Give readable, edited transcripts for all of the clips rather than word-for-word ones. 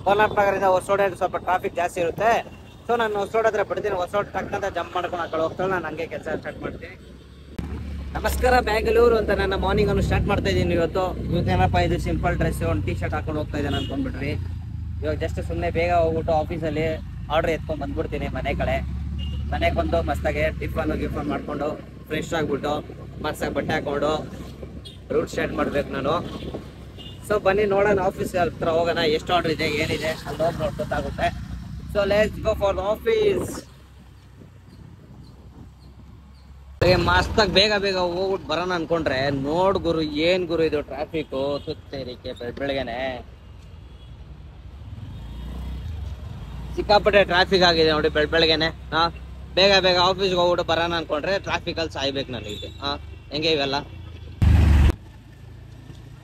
ಕೋಲಾರ ನಗರದಿಂದ ಹೊಸೋಡೆ ಸ್ವಲ್ಪ ಟ್ರಾಫಿಕ್ ಜಾಸ್ತಿ ಇರುತ್ತೆ. ಸೊ ನಾನು ಹೊಸೋಡ್ ಹತ್ರ ಬಿಡ್ತೀನಿ. ಹೊಸೋಡ್ ಟಕ್ಕಂತ ಜಂಪ್ ಮಾಡ್ಕೊಂಡು ಆ ಕಡೆ ಹೋಗ್ತಾಳೆ. ನಾನು ಹಂಗೆ ಕೆಲಸ ಸ್ಟಾರ್ಟ್ ಮಾಡ್ತೀನಿ. ನಮಸ್ಕಾರ ಬ್ಯಾಂಗ್ಳೂರು ಅಂತ ನನ್ನ ಮಾರ್ನಿಂಗ್ ಅನ್ನು ಸ್ಟಾರ್ಟ್ ಮಾಡ್ತಾ ಇದ್ದೀನಿ. ಇವತ್ತೇನಪ್ಪ ಇದು ಸಿಂಪಲ್ ಡ್ರೆಸ್ ಒಂದು ಟೀ ಶರ್ಟ್ ಹಾಕೊಂಡು ಹೋಗ್ತಾ ಇದ್ದೇನೆ ಅನ್ಕೊಂಡ್ಬಿಟ್ರಿ. ಇವಾಗ ಜಸ್ಟ್ ಸುಮ್ಮನೆ ಬೇಗ ಹೋಗ್ಬಿಟ್ಟು ಆಫೀಸಲ್ಲಿ ಆರ್ಡರ್ ಎತ್ಕೊಂಡು ಬಂದ್ಬಿಡ್ತೀನಿ ಮನೆಗೆ ಬಂದು ಮಸ್ತಾಗೆ ಟಿಫನ್ ಮಾಡ್ಕೊಂಡು ಫ್ರೆಶ್ ಆಗಿಬಿಟ್ಟು ಮಸ್ತಾಗಿ ಬಟ್ಟೆ ಹಾಕೊಂಡು ರೂಟ್ ಸ್ಟಾರ್ಟ್ ಮಾಡ್ಬೇಕು ನಾನು. ಸೊ ಬನ್ನಿ ನೋಡೋಣ ಆಫೀಸ್ ಹತ್ರ ಹೋಗೋಣ. ಎಷ್ಟು ಆರ್ಡರ್ ಇದೆ ಏನಿದೆ ಅಲ್ಲಿ ಹೋಗಿ ನೋಡಿ ಗೊತ್ತಾಗುತ್ತೆ. So let's go for the office. ಮಸ್ತಾಗಿ ಬೇಗ ಹೋಗ್ಬಿಟ್ಟು ಬರೋಣ ಅನ್ಕೊಂಡ್ರೆ ನೋಡ್ ಗುರು ಏನ್ ಗುರು ಇದು ಟ್ರಾಫಿಕ್ ಸುತ್ತೇರಿಕೆ ಬೆಳಗ್ಗೆನೆ ಸಿಕ್ಕಾಪಟ್ಟೆ ಟ್ರಾಫಿಕ್ ಆಗಿದೆ ನೋಡಿ ಬೆಳಗ್ಗೆನೆ. ಬೇಗ ಆಫೀಸ್ಗೆ ಹೋಗ್ಬಿಟ್ಟು ಬರೋಣ ಅನ್ಕೊಂಡ್ರೆ ಟ್ರಾಫಿಕ್ ಅಲ್ಲಿ ಸಾಯ್ಬೇಕು ನನಗೆ. ಹೆಂಗೆ ಇವೆಲ್ಲ.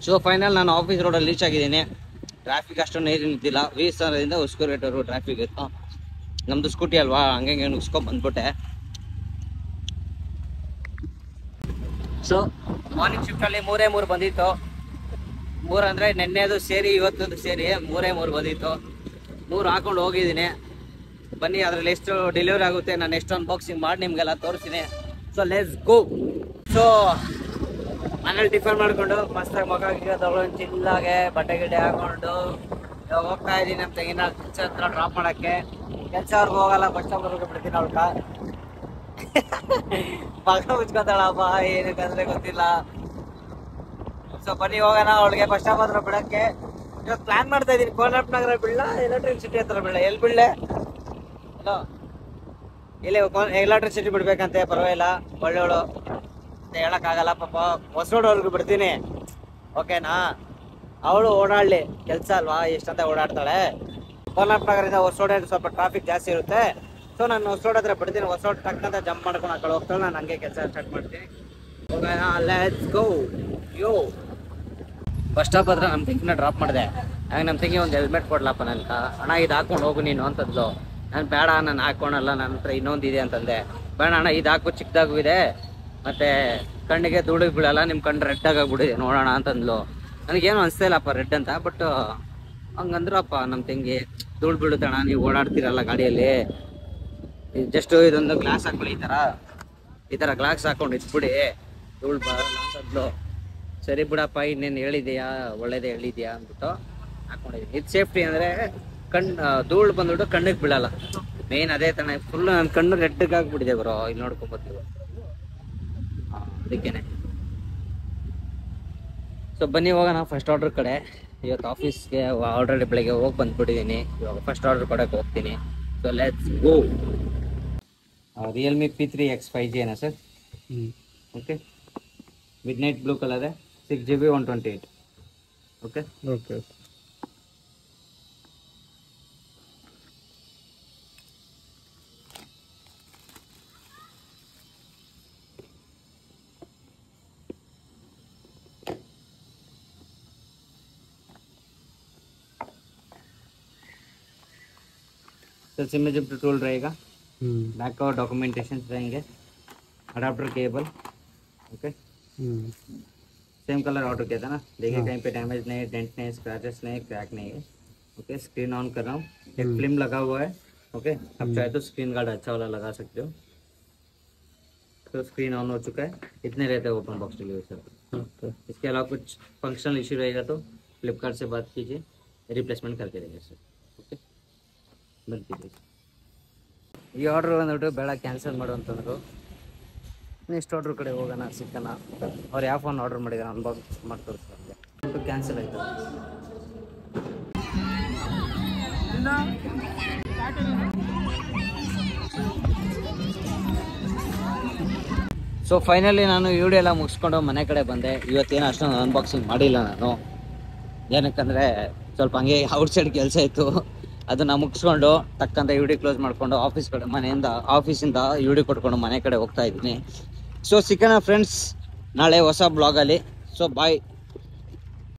ಸೊ ಫೈನಲ್ ನಾನು ಆಫೀಸ್ ರೋಡಲ್ಲಿ ರೀಚ್ ಆಗಿದ್ದೀನಿ. ಟ್ರಾಫಿಕ್ ಅಷ್ಟೊಂದು ನೀರು ನಿಂತಿಲ್ಲ. ವೀಸರಿಂದ ಉಸ್ಕೂರೇಟರು ಟ್ರಾಫಿಕ್ ಇತ್ತು. ನಮ್ದು ಸ್ಕೂಟಿ ಅಲ್ವಾ ಹಂಗೆ ಉಸ್ಕೊಂಡ್ ಬಂದ್ಬಿಟ್ಟೆ. ಸೊ ಮಾರ್ನಿಂಗ್ ಶಿಫ್ಟಲ್ಲಿ 3 ಬಂದಿತ್ತು. 3 ಅಂದರೆ ನೆನ್ನೆದು ಸೇರಿ ಇವತ್ತದು ಸೇರಿ 3 ಬಂದಿತ್ತು. 3 ಹಾಕೊಂಡು ಹೋಗಿದ್ದೀನಿ. ಬನ್ನಿ ಅದರಲ್ಲಿ ಎಷ್ಟು ಡೆಲಿವರಿ ಆಗುತ್ತೆ ನಾನು ಎಷ್ಟು ಅನ್ಬಾಕ್ಸಿಂಗ್ ಮಾಡಿ ನಿಮಗೆಲ್ಲ ತೋರಿಸ್ತೀನಿ. So let's go. ಸೊ ಮನೇಲಿ ಟಿಫನ್ ಮಾಡಿಕೊಂಡು ಮಸ್ತಾಗಿ ಮಗ ತಗೊಂಡು ಚಿಲ್ಲಾಗೆ ಬಟ್ಟೆ ಗಿಟ್ಟೆ ಹಾಕೊಂಡು ಹೋಗ್ತಾ ಇದ್ದೀನಿ ನಮ್ಮ ತಂಗಿನ ಕೆಲಸ ಹತ್ರ ಡ್ರಾಪ್ ಮಾಡೋಕ್ಕೆ. ಕೆಲಸವ್ರಿಗೆ ಹೋಗಲ್ಲ ಬಸ್ ಸ್ಟಾಪ್ವರೆಗೂ ಬಿಡ್ತೀನಿ. ಅವಳ್ಕ ಮಗ ಮುಚ್ಕೊತಾಳಪ್ಪ ಏನಕ್ಕಂದ್ರೆ ಗೊತ್ತಿಲ್ಲ. ಸೊ ಬನ್ನಿ ಹೋಗೋಣ ಅವಳಿಗೆ ಬಸ್ ಸ್ಟಾಪ್ ಹತ್ರ ಬಿಡೋಕ್ಕೆ. ಇವತ್ತು ಪ್ಲಾನ್ ಮಾಡ್ತಾ ಇದ್ದೀನಿ ಕೋಲಾರ ನಗರ ಬಿಡಲ ಎಲೆಕ್ಟ್ರಿಸಿಟಿ ಹತ್ರ ಬಿಡಲ. ಎಲ್ಲಿ ಬಿಡಲೆ ಹಲೋ ಇಲ್ಲಿ ಎಲೆಕ್ಟ್ರಿಸಿಟಿ ಬಿಡ್ಬೇಕಂತೆ. ಪರವಾಗಿಲ್ಲ ಒಳ್ಳೆಯವಳು ಅಂತ ಹೇಳೋಕ್ಕಾಗಲ್ಲ ಪಾಪ. ಹೊಸೋಡವ್ರಿಗೆ ಬಿಡ್ತೀನಿ ಓಕೆನಾ. ಅವಳು ಓಡಾಡಲಿ ಕೆಲಸ ಅಲ್ವಾ ಎಷ್ಟಂತ ಓಡಾಡ್ತಾಳೆ. ಕೋಲಾರ ನಗರದಿಂದ ಹೊಸೋಡೆ ಸ್ವಲ್ಪ ಟ್ರಾಫಿಕ್ ಜಾಸ್ತಿ ಇರುತ್ತೆ. ಸೊ ನಾನು ಹೊಸೋಡ್ ಹತ್ರ ಬಿಡ್ತೀನಿ. ಹೊಸೋಡ್ ಟಕ್ಕಂತ ಜಂಪ್ ಮಾಡ್ಕೊಂಡು ಆ ಕಡೆ ಹೋಗ್ತಾಳೆ. ನಾನು ಹಂಗೆ ಕೆಲಸ ಸ್ಟಾರ್ಟ್ ಮಾಡ್ತೀನಿ. ಹೋಗೋಣ ಲೆಟ್ಸ್ ಗೋ. ಬಸ್ ಸ್ಟಾಪ್ ಹತ್ರ ನಮ್ಮ ತಂಗಿನ ಡ್ರಾಪ್ ಮಾಡಿದೆ. ಹಾಗೆ ನಮ್ಮ ತಂಗಿ ಒಂದು ಹೆಲ್ಮೆಟ್ ಕೊಡ್ಲಪ್ಪ ನನ್ಗೆ. ಅಣ್ಣ ಇದು ಹಾಕೊಂಡು ಹೋಗು ನೀನು ಅಂತಂದ್ಲು. ನಾನು ಬೇಡ ನಾನು ಹಾಕ್ಕೊಳಲ್ಲ ನನ್ನ ಹತ್ರ ಇನ್ನೊಂದು ಇದೆ ಅಂತಂದೆ. ಬೇಡ ಅಣ್ಣ ಇದು ಹಾಕು ಚಿಕ್ಕದಾಗೂ ಇದೆ ಮತ್ತು ಕಣ್ಣಿಗೆ ಧೂಳಿಗೆ ಬೀಳಲ್ಲ ನಿಮ್ಮ ಕಣ್ಣು ರೆಡ್ ಆಗಿಬಿಡಿದೆ ನೋಡೋಣ ಅಂತಂದ್ಲು. ನನಗೇನು ಅನಿಸ್ತಾ ಇಲ್ಲಪ್ಪ ರೆಡ್ ಅಂತ. ಬಟ್ ಹಂಗಂದ್ರಪ್ಪ ನಮ್ಮ ತಂಗಿ ಧೂಳು ಬೀಳುತ್ತಣ್ಣ ನೀವು ಓಡಾಡ್ತೀರಲ್ಲ ಗಾಡಿಯಲ್ಲಿ ಜಸ್ಟ್ ಇದೊಂದು ಗ್ಲಾಸ್ ಹಾಕೊಳ್ಳಿ ಈ ಥರ ಗ್ಲಾಸ್ ಹಾಕೊಂಡು ಇಟ್ಬಿಡಿ ಧೂಳು ಬರಲ್ಲ ಅಂತಂದ್ಲು. ಸರಿ ಬಿಡಪ್ಪ ಇನ್ನೇನು ಹೇಳಿದೆಯಾ ಒಳ್ಳೇದೇ ಹೇಳಿದ್ಯಾ ಅಂದ್ಬಿಟ್ಟು ಹಾಕೊಂಡಿದ್ದೀನಿ. ಇದು ಸೇಫ್ಟಿ ಅಂದರೆ ಧೂಳು ಬಂದ್ಬಿಟ್ಟು ಕಣ್ಣಿಗೆ ಬೀಳಲ್ಲ. ಮೇನ್ ಅದೇ ತಾನೆ. ಫುಲ್ ನನ್ನ ಕಣ್ಣು ರೆಡ್ಗೆ ಆಗಿಬಿಟ್ಟಿದೆ ಬರೋ ಇಲ್ಲಿ ನೋಡ್ಕೊಂಬತ್ತೀವಿ ಅದಕ್ಕೇನೆ. ಸೊ ಬನ್ನಿ ಹೋಗೋಣ ಫಸ್ಟ್ ಆರ್ಡ್ರ್ ಕಡೆ. ಇವತ್ತು ಆಫೀಸ್ಗೆ ಆಲ್ರೆಡಿ ಬೆಳಗ್ಗೆ ಹೋಗಿ ಬಂದ್ಬಿಟ್ಟಿದ್ದೀನಿ. ಇವಾಗ ಫಸ್ಟ್ ಆರ್ಡ್ರ್ ಕೊಡೋಕೆ ಹೋಗ್ತೀನಿ. So let's go. Realme P3X 5G है ना sir. Okay midnight blue colour है 6GB 128. ओके सर सिम में जब टूल रहेगा बैक और डॉक्यूमेंटेशन रहेंगे. Adapter cable okay same colour order किया था ना. देखिए कहीं पे डैमेज नहीं डेंट नहीं स्क्रैचेस नहीं क्रैक नहीं है. ओके स्क्रीन ऑन कर रहा हूँ. एक फिल्म लगा हुआ है. ओके अब चाहे तो स्क्रीन गार्ड अच्छा वाला लगा सकते हो. तो स्क्रीन ऑन हो चुका है. इतने रहते हैं ओपन बॉक्स डिलीवरी सर. इसके अलावा कुछ फंक्शनल इशू रहेगा तो फ्लिपकार्ट से बात कीजिए रिप्लेसमेंट करके देंगे सर. ओके बंद कीजिए. ಈ ಆರ್ಡ್ರ್ ಬಂದ್ಬಿಟ್ಟು ಬೇಡ ಕ್ಯಾನ್ಸಲ್ ಮಾಡು ಅಂತಂದರು. ನೆಕ್ಸ್ಟ್ ಆರ್ಡ್ರ್ ಕಡೆ ಹೋಗೋಣ ಸಿಕ್ಕಣ. ಅವ್ರು ಯಾವ ಫೋನ್ ಆರ್ಡ್ರ್ ಮಾಡಿದ್ದಾರೆ ಅನ್ಬಾಕ್ಸ್ ಮಾಡಿ ತೋರಿಸ್ತಾರೆ. ಕ್ಯಾನ್ಸಲ್ ಆಯಿತು. ಸೊ ಫೈನಲಿ ನಾನು ವಿಡಿಯೋ ಎಲ್ಲ ಮುಗಿಸ್ಕೊಂಡು ಮನೆ ಕಡೆ ಬಂದೆ. ಇವತ್ತೇನು ಅಷ್ಟೊಂದು ಅನ್ಬಾಕ್ಸಿಂಗ್ ಮಾಡಿಲ್ಲ ನಾನು. ಏನಕ್ಕಂದರೆ ಸ್ವಲ್ಪ ಹಂಗೆ ಔಟ್ಸೈಡ್ ಕೆಲಸ ಇತ್ತು. ಅದನ್ನು ಮುಗಿಸ್ಕೊಂಡು ತಕ್ಕಂತ ವಿಡಿಯೋ ಕ್ಲೋಸ್ ಮಾಡಿಕೊಂಡು ಆಫೀಸಿಂದ ವಿಡಿಯೋ ಕೊಟ್ಕೊಂಡು ಮನೆ ಕಡೆ ಹೋಗ್ತಾ ಇದ್ದೀನಿ. ಸೊ ಸಿಕ್ಕಣ ಫ್ರೆಂಡ್ಸ್ ನಾಳೆ ಹೊಸ ಬ್ಲಾಗಲ್ಲಿ. So bye.